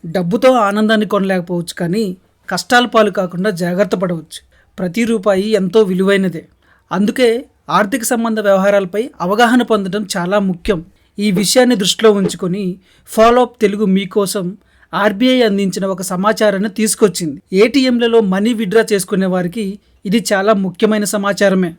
డబ్బుతో ఆనందాన్ని కొనలేకపోవచ్చు, కానీ కష్టాల పాలు కాకుండా జాగ్రత్త పడవచ్చు. ప్రతి రూపాయి ఎంతో విలువైనదే. అందుకే ఆర్థిక సంబంధ వ్యవహారాలపై అవగాహన పొందడం చాలా ముఖ్యం. ఈ విషయాన్ని దృష్టిలో ఉంచుకొని ఫాలోఅప్ తెలుగు మీకోసం ఆర్బీఐ అందించిన ఒక సమాచారాన్ని తీసుకొచ్చింది. ఏటీఎంలలో మనీ విత్డ్రా చేసుకునే వారికి ఇది చాలా ముఖ్యమైన సమాచారమే.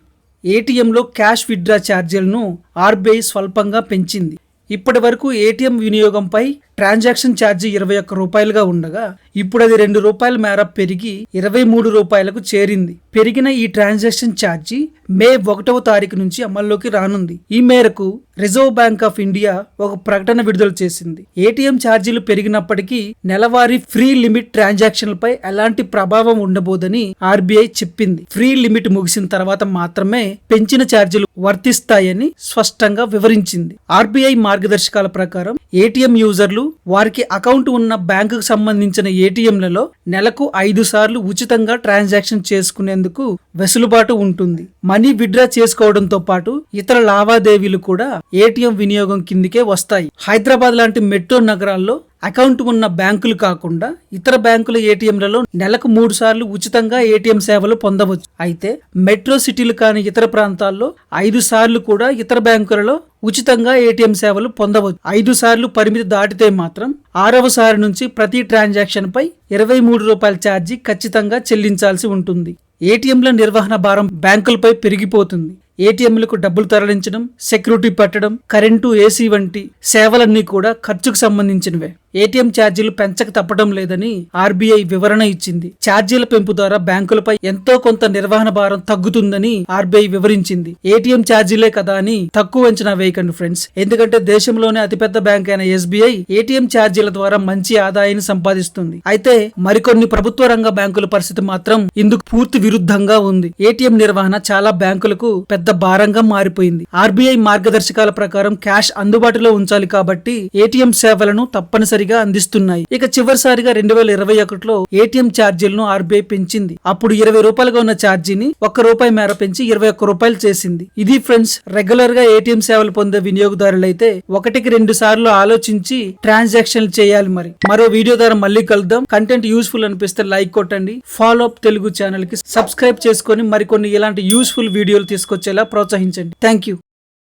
ఏటీఎంలో క్యాష్ విత్డ్రా ఛార్జీలను ఆర్బీఐ స్వల్పంగా పెంచింది. ఇప్పటి వరకు ఏటీఎం వినియోగంపై ట్రాన్సాక్షన్ ఛార్జీ 21 రూపాయలుగా ఉండగా ఇప్పుడు అది 2 రూపాయల మేర పెరిగి 23 రూపాయలకు చేరింది. పెరిగిన ఈ ట్రాన్సాక్షన్ ఛార్జీ మే 1వ తారీఖు నుంచి అమల్లోకి రానుంది. ఈ మేరకు రిజర్వ్ బ్యాంక్ ఆఫ్ ఇండియా ఒక ప్రకటన విడుదల చేసింది. ఏటీఎం ఛార్జీలు పెరిగినప్పటికీ నెలవారీ ఫ్రీ లిమిట్ ట్రాన్సాక్షన్లపై ఎలాంటి ప్రభావం ఉండబోదని ఆర్బీఐ చెప్పింది. ఫ్రీ లిమిట్ ముగిసిన తర్వాత మాత్రమే పెంచిన ఛార్జీలు వర్తిస్తాయని స్పష్టంగా వివరించింది. ఆర్బీఐ మార్గదర్శకాల ప్రకారం ఏటీఎం యూజర్లు వారికి అకౌంట్ ఉన్న బ్యాంకుకు సంబంధించిన ఏటీఎంలలో నెలకు 5 సార్లు ఉచితంగా ట్రాన్సాక్షన్ చేసుకునేందుకు వెసులుబాటు ఉంటుంది. మనీ విత్డ్రా చేసుకోవడంతో పాటు ఇతర లావాదేవీలు కూడా ఏటీఎం వినియోగం కిందికే వస్తాయి. హైదరాబాద్ లాంటి మెట్రో నగరాల్లో అకౌంట్ ఉన్న బ్యాంకులు కాకుండా ఇతర బ్యాంకుల ఏటీఎంలలో నెలకు 3 సార్లు ఉచితంగా ఏటీఎం సేవలు పొందవచ్చు. అయితే మెట్రో సిటీలు కాని ఇతర ప్రాంతాల్లో 5 సార్లు కూడా ఇతర బ్యాంకులలో ఉచితంగా ఏటీఎం సేవలు పొందవచ్చు. 5 సార్లు పరిమితి దాటితే మాత్రం 6వ సారి నుంచి ప్రతి ట్రాన్సాక్షన్ పై 23 రూపాయల ఛార్జీ ఖచ్చితంగా చెల్లించాల్సి ఉంటుంది. ఏటీఎంల నిర్వహణ భారం బ్యాంకులపై పెరిగిపోతుంది. ఏటీఎంలకు డబ్బులు తరలించడం, సెక్యూరిటీ పెట్టడం, కరెంటు, ఏసీ వంటి సేవలన్నీ కూడా ఖర్చుకు సంబంధించినవే. ఏటీఎం ఛార్జీలు పెంచక తప్పడం లేదని ఆర్బీఐ వివరణ ఇచ్చింది. ఛార్జీల పెంపు ద్వారా బ్యాంకులపై ఎంతో కొంత నిర్వహణ భారం తగ్గుతుందని ఆర్బీఐ వివరించింది. ఏటీఎం ఛార్జీలే కదా అని తక్కువ అంచనా వేయకండి ఫ్రెండ్స్. ఎందుకంటే దేశంలోనే అతిపెద్ద బ్యాంక్ అయిన ఎస్బీఐ ఏటీఎం ఛార్జీల ద్వారా మంచి ఆదాయాన్ని సంపాదిస్తుంది. అయితే మరికొన్ని ప్రభుత్వ రంగ బ్యాంకుల పరిస్థితి మాత్రం ఇందుకు పూర్తి విరుద్ధంగా ఉంది. ఏటీఎం నిర్వహణ చాలా బ్యాంకులకు పెద్ద భారంగా మారిపోయింది. ఆర్బీఐ మార్గదర్శకాల ప్రకారం క్యాష్ అందుబాటులో ఉంచాలి కాబట్టి ఏటీఎం సేవలను తప్పనిసరిగా అందిస్తున్నాయి. ఇక చివరిసారిగా 2021లో ఏటీఎం ఛార్జీలను ఆర్బీఐ పెంచింది. అప్పుడు 20 రూపాయలుగా ఉన్న ఛార్జీని 1 రూపాయి మేర పెంచి 21 రూపాయలు చేసింది. ఇది ఫ్రెండ్స్, రెగ్యులర్ గా ఏటీఎం సేవలు పొందే వినియోగదారులైతే 1-2 సార్లు ఆలోచించి ట్రాన్సాక్షన్లు చేయాలి. మరో వీడియో ద్వారా మళ్ళీ కలుద్దాం. కంటెంట్ యూస్ఫుల్ అనిపిస్తే లైక్ కొట్టండి. ఫాలో అప్ తెలుగు ఛానల్ కి సబ్స్క్రైబ్ చేసుకొని మరికొన్ని ఇలాంటి యూస్ఫుల్ వీడియోలు తీసుకొచ్చేలా ప్రోత్సహించండి. Thank you.